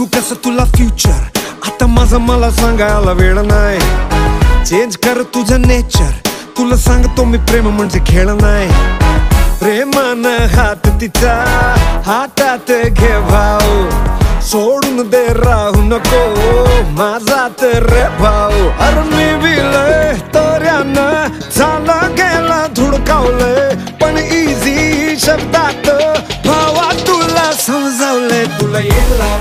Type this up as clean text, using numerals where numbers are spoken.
सांगू कसं तुला फ्युचर, आता माझं मला सांगायला वेळ नाही. चेंज कर तुझं नेचर, तुला सांगतो मी प्रेम म्हणजे खेळ नाही. प्रेमानं हात तिचा हातात घे भाऊ, सोडून दे राहू नको माझा तर रे भाऊ. अरे मी बिलय तऱ्यानं झाला गेला धुडकावलंय, पण इझी शब्दात भावा तुला समजावलंय. तुला येईल